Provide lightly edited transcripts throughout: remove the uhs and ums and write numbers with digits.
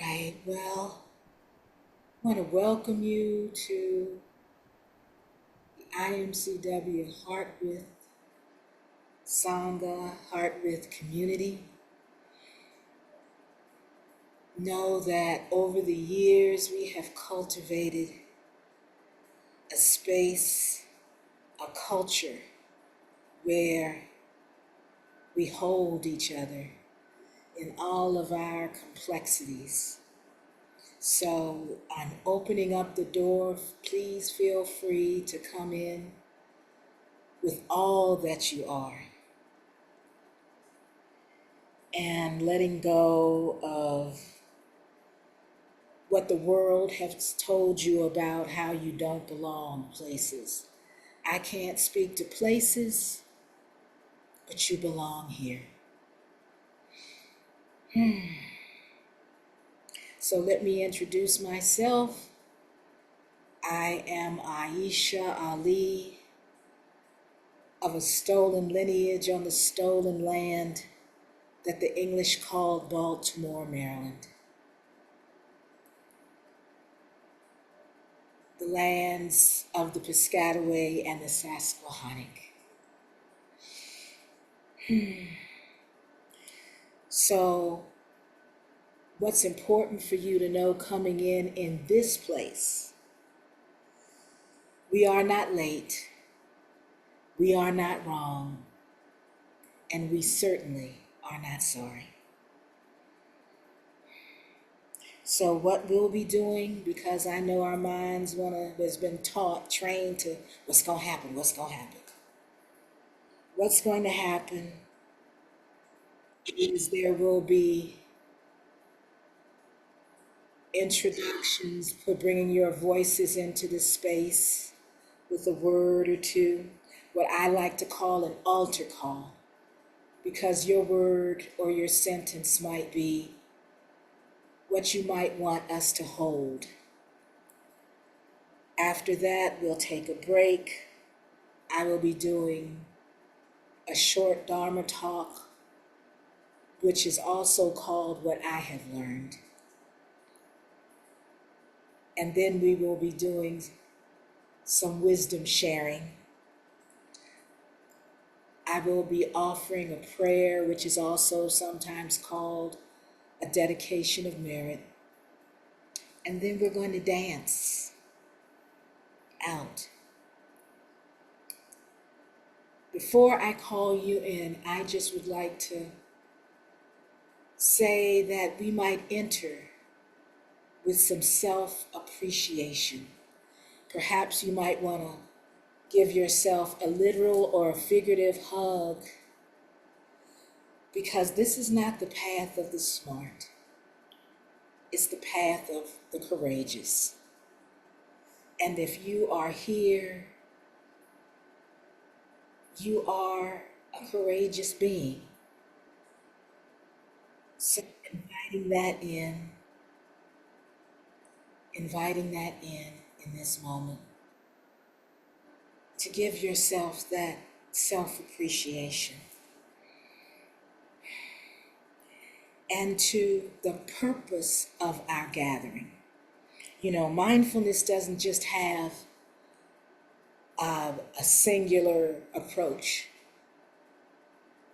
Right. Well, I want to welcome you to the IMCW Heart with Sangha, Heart with Community. Know that over the years we have cultivated a space, a culture where we hold each other in all of our complexities. So I'm opening up the door. Please feel free to come in with all that you are and letting go of what the world has told you about how you don't belong places. I can't speak to places, but you belong here. So let me introduce myself. I am Aisha Ali of a stolen lineage on the stolen land that the English called Baltimore, Maryland. The lands of the Piscataway and the Susquehannock. So, what's important for you to know coming in this place? We are not late, we are not wrong, and we certainly are not sorry. So, what we'll be doing, because I know our minds has been taught, trained to what's going to happen, what's going to happen. What's going to happen is there will be introductions for bringing your voices into the space with a word or two, what I like to call an altar call, because your word or your sentence might be what you might want us to hold. After that, we'll take a break. I will be doing a short Dharma talk, which is also called What I Have Learned. And then we will be doing some wisdom sharing. I will be offering a prayer, which is also sometimes called a dedication of merit. And then we're going to dance out. Before I call you in, I just would like to say that we might enter with some self-appreciation. Perhaps you might want to give yourself a literal or a figurative hug, because this is not the path of the smart. It's the path of the courageous. And if you are here, you are a courageous being. So inviting that in this moment, to give yourself that self-appreciation. And to the purpose of our gathering. You know, mindfulness doesn't just have a singular approach.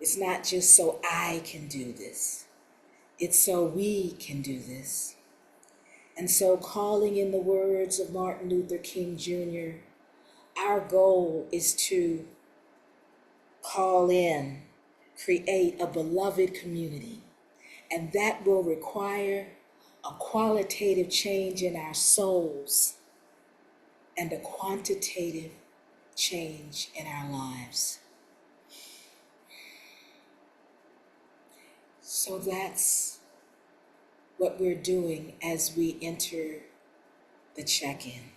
It's not just so I can do this. It's so we can do this. And so, calling in the words of Martin Luther King Jr., our goal is to call in, create a beloved community. And that will require a qualitative change in our souls and a quantitative change in our lives. So that's what we're doing as we enter the check-in.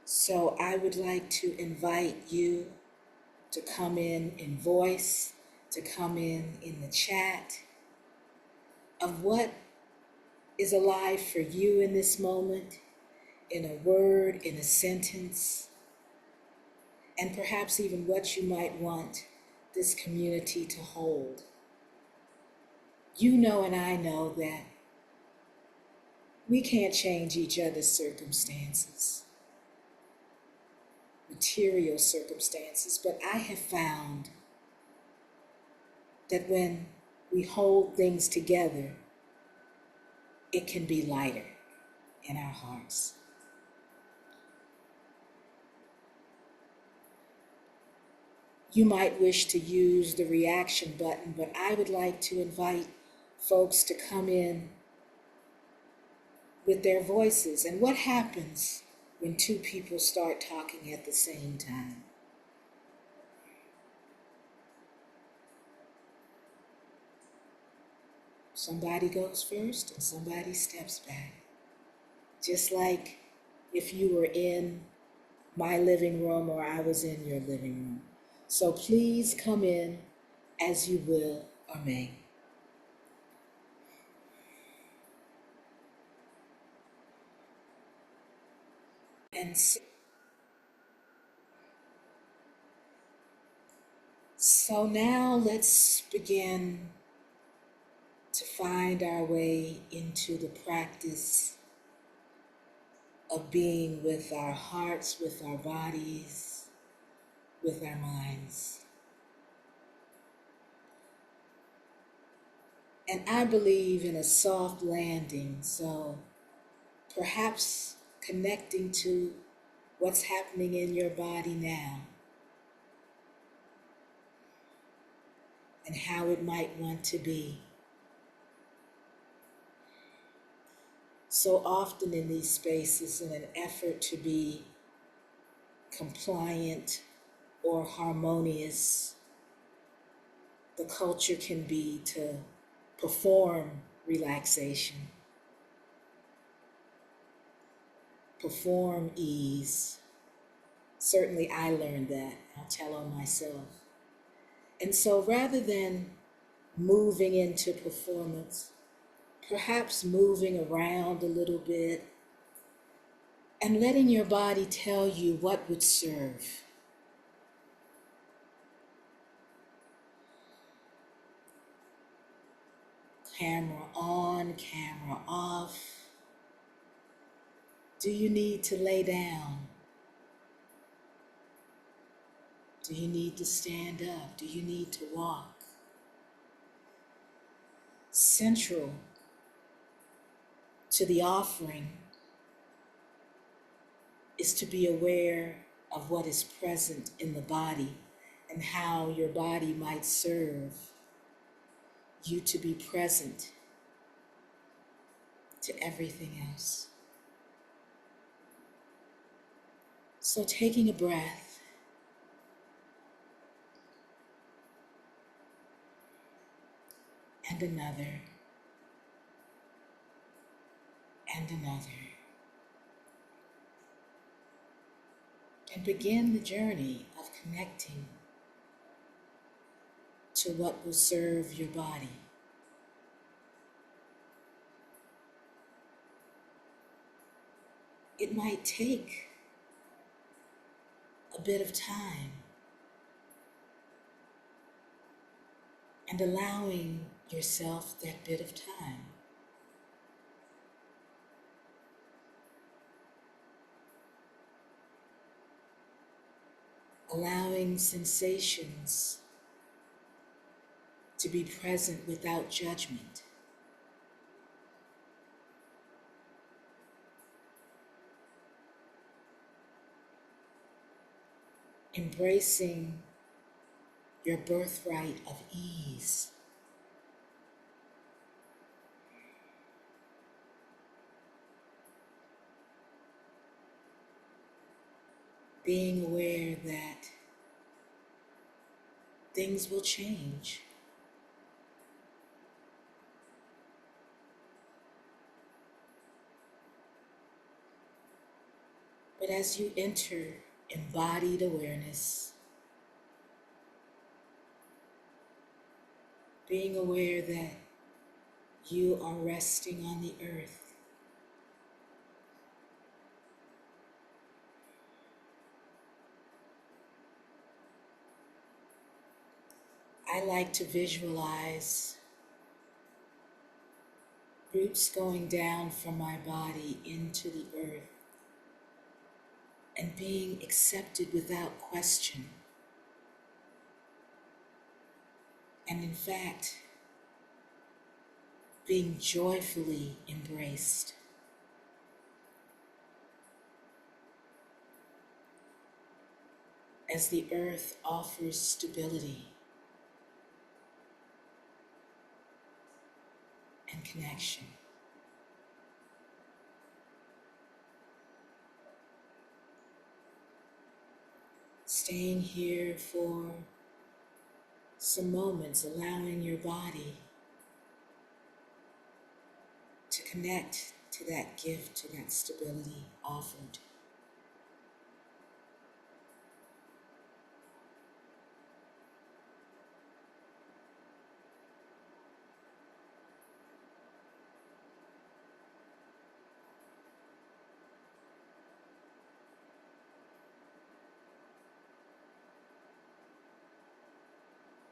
So I would like to invite you to come in voice, to come in the chat of what is alive for you in this moment, in a word, in a sentence, and perhaps even what you might want this community to hold. You know and I know that we can't change each other's circumstances, material circumstances, but I have found that when we hold things together, it can be lighter in our hearts. You might wish to use the reaction button, but I would like to invite folks to come in with their voices. And what happens when two people start talking at the same time? Somebody goes first and somebody steps back. Just like if you were in my living room or I was in your living room. So please come in as you will or may. And so now let's begin to find our way into the practice of being with our hearts, with our bodies, with our minds. And I believe in a soft landing, so perhaps connecting to what's happening in your body now and how it might want to be. So often in these spaces, in an effort to be compliant or harmonious, the culture can be to perform relaxation, perform ease. Certainly I learned that, I'll tell on myself. And so rather than moving into performance, perhaps moving around a little bit and letting your body tell you what would serve. Camera on, camera off. Do you need to lay down? Do you need to stand up? Do you need to walk? Central to the offering is to be aware of what is present in the body and how your body might serve you to be present to everything else. So taking a breath and another and another, and begin the journey of connecting to what will serve your body. It might take a bit of time, and allowing yourself that bit of time. Allowing sensations to be present without judgment. Embracing your birthright of ease. Being aware that things will change. But as you enter embodied awareness, being aware that you are resting on the earth, I like to visualize roots going down from my body into the earth and being accepted without question. And in fact, being joyfully embraced. As the earth offers stability and connection. Staying here for some moments, allowing your body to connect to that gift, to that stability offered.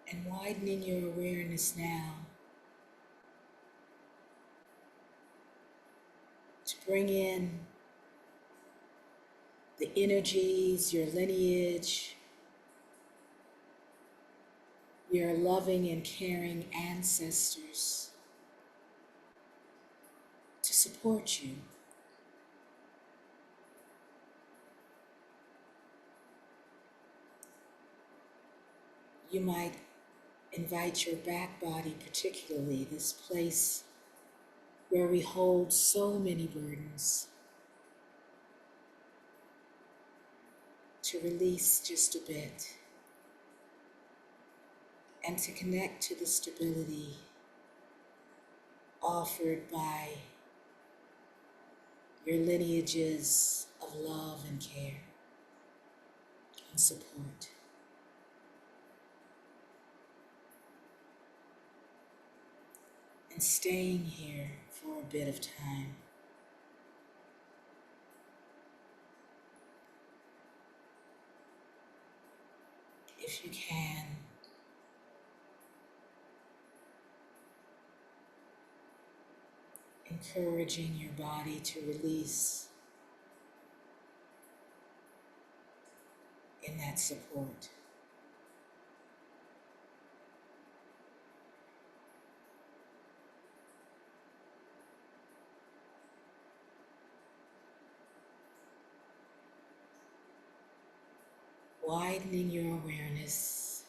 And widening your awareness now to bring in the energies, your lineage, your loving and caring ancestors to support you. You might invite your back body, particularly this place where we hold so many burdens, to release just a bit and to connect to the stability offered by your lineages of love and care and support. And staying here for a bit of time. If you can, encouraging your body to release in that support. Widening your awareness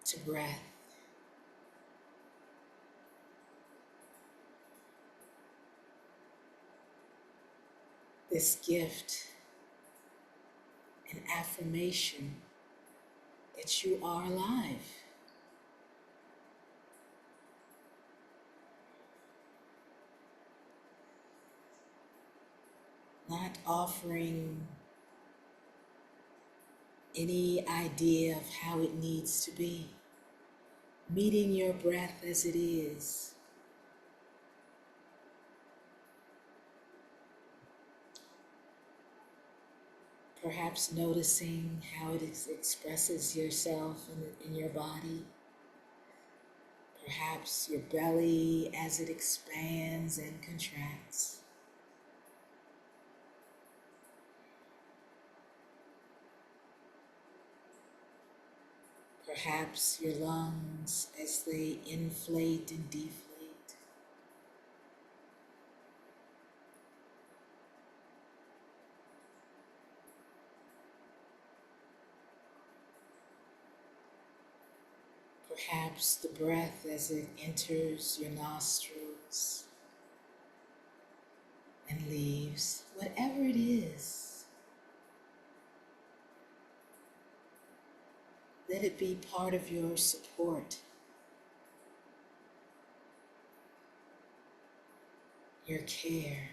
to breath. This gift, an affirmation that you are alive. Not offering any idea of how it needs to be. Meeting your breath as it is. Perhaps noticing how it expresses yourself in your body. Perhaps your belly as it expands and contracts. Perhaps your lungs as they inflate and deflate. Perhaps the breath as it enters your nostrils and leaves, whatever it is. Let it be part of your support, your care.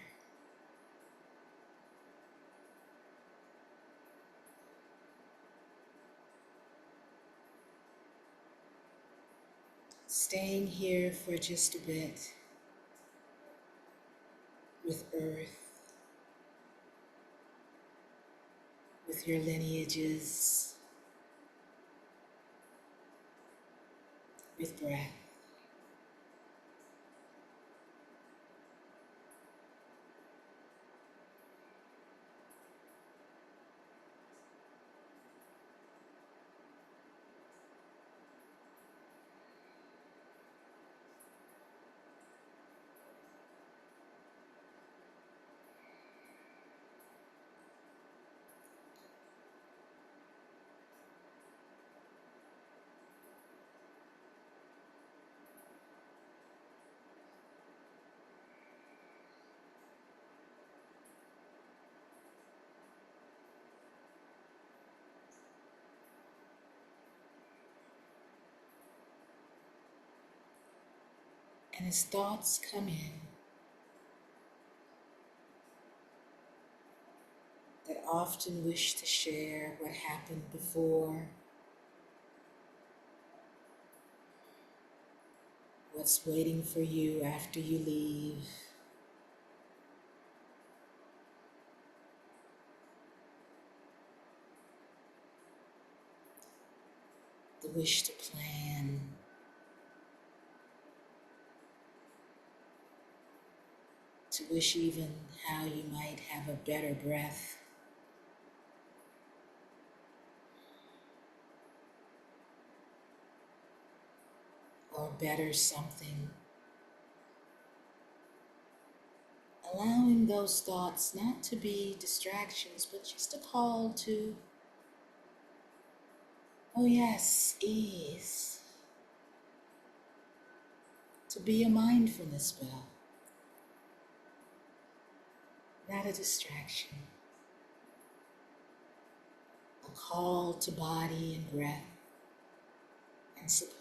Staying here for just a bit with earth, with your lineages, with breath. And as thoughts come in that often wish to share what happened before, what's waiting for you after you leave, the wish to plan, to wish even how you might have a better breath, or better something. Allowing those thoughts not to be distractions, but just a call to, oh yes, ease, to be a mindfulness bell, not a distraction, a call to body and breath and support.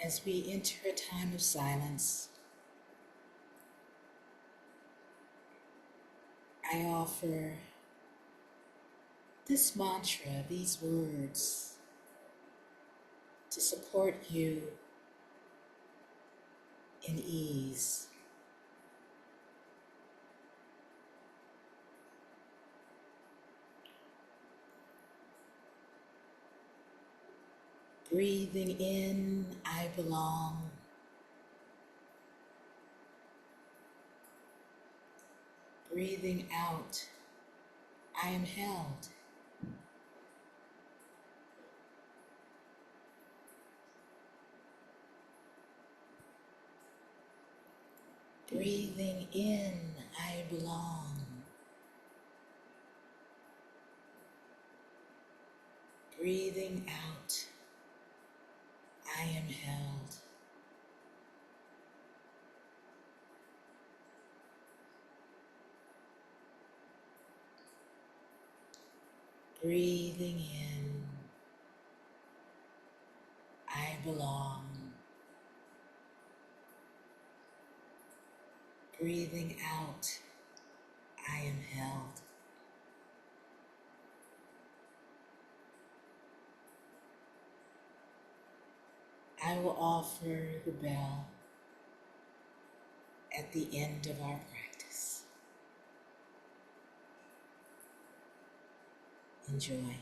As we enter a time of silence, I offer this mantra, these words, to support you in ease. Breathing in, I belong. Breathing out, I am held. Breathing in, I belong. Breathing out, I am held. Breathing in, I belong. Breathing out, I am held. I will offer the bell at the end of our practice. Enjoy.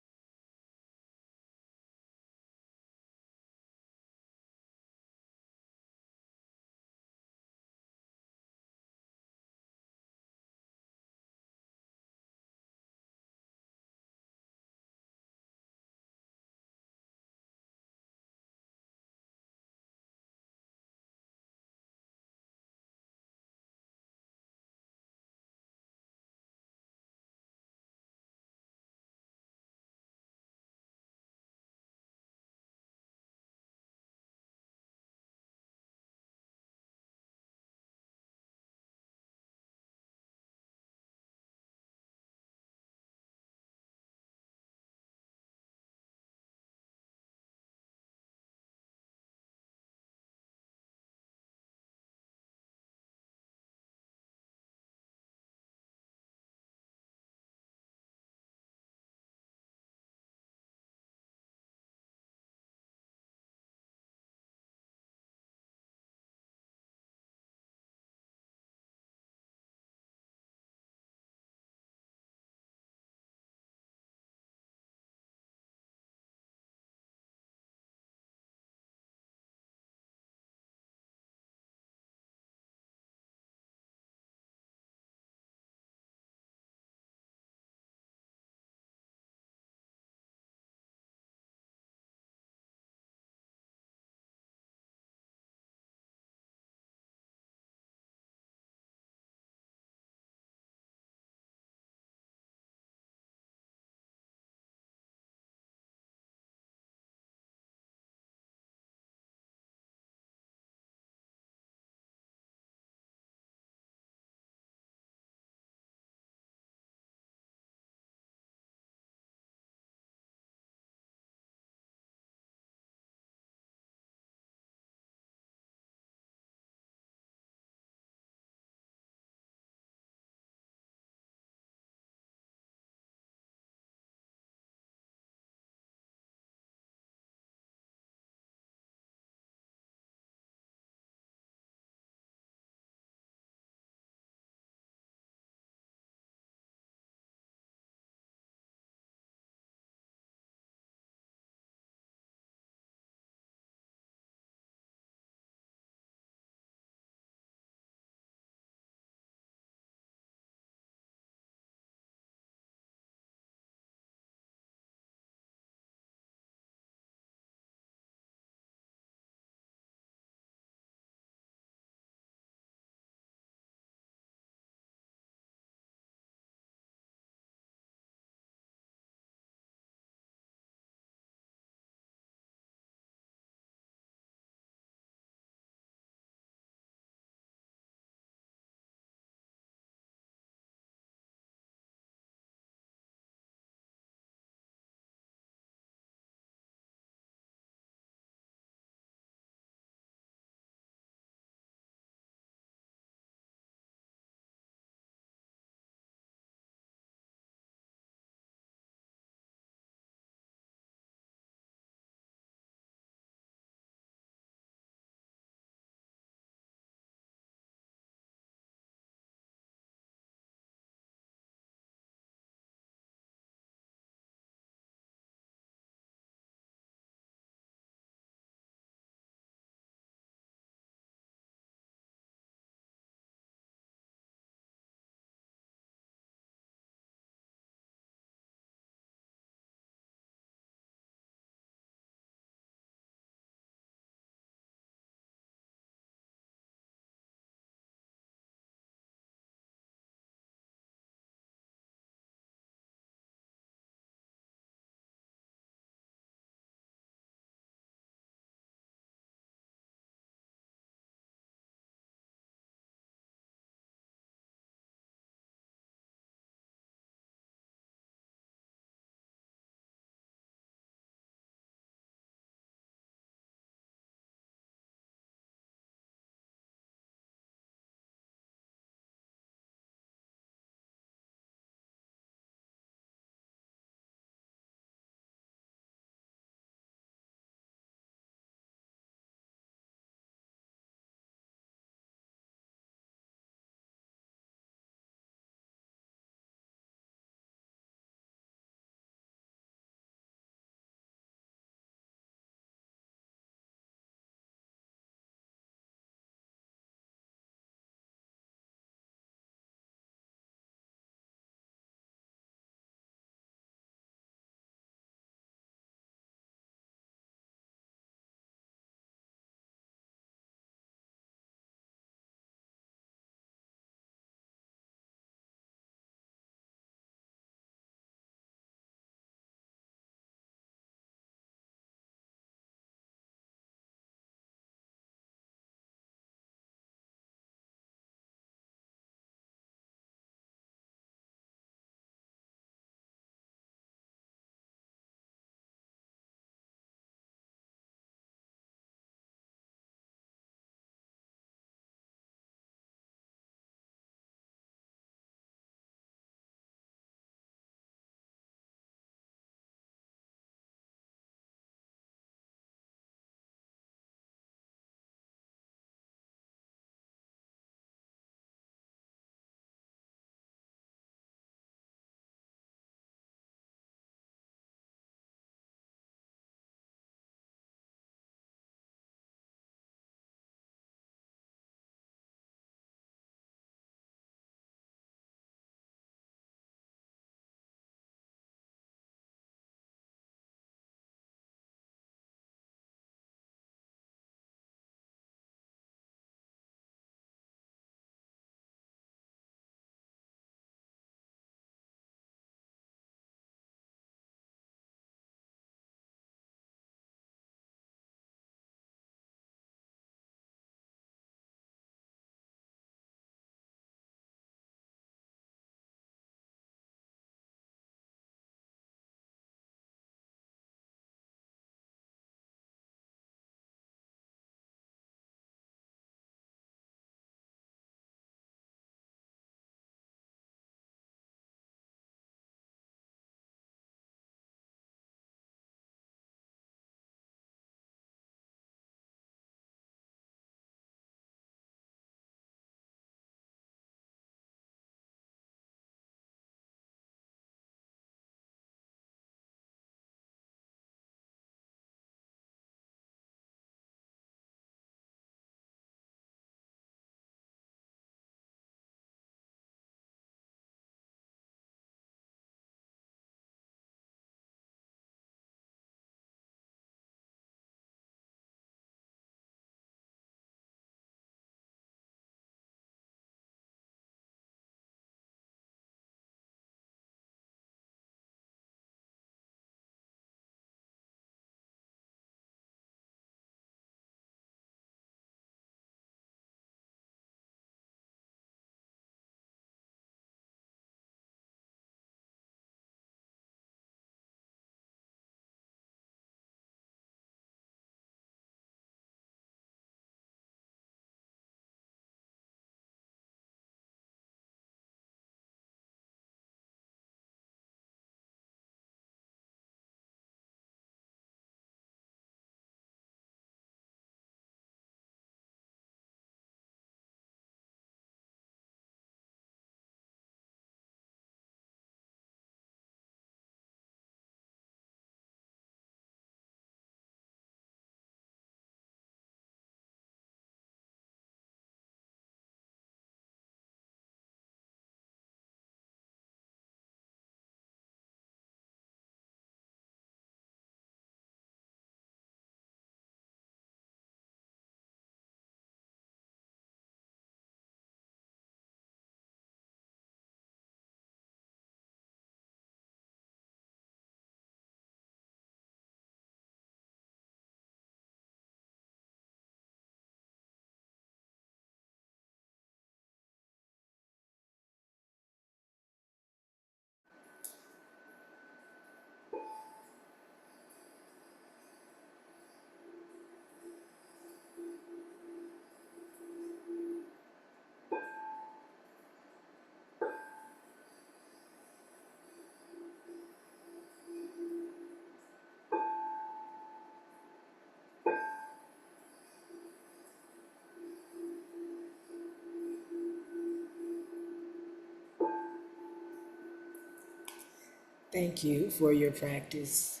Thank you for your practice.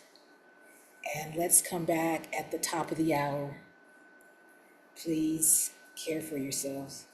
And let's come back at the top of the hour. Please care for yourselves.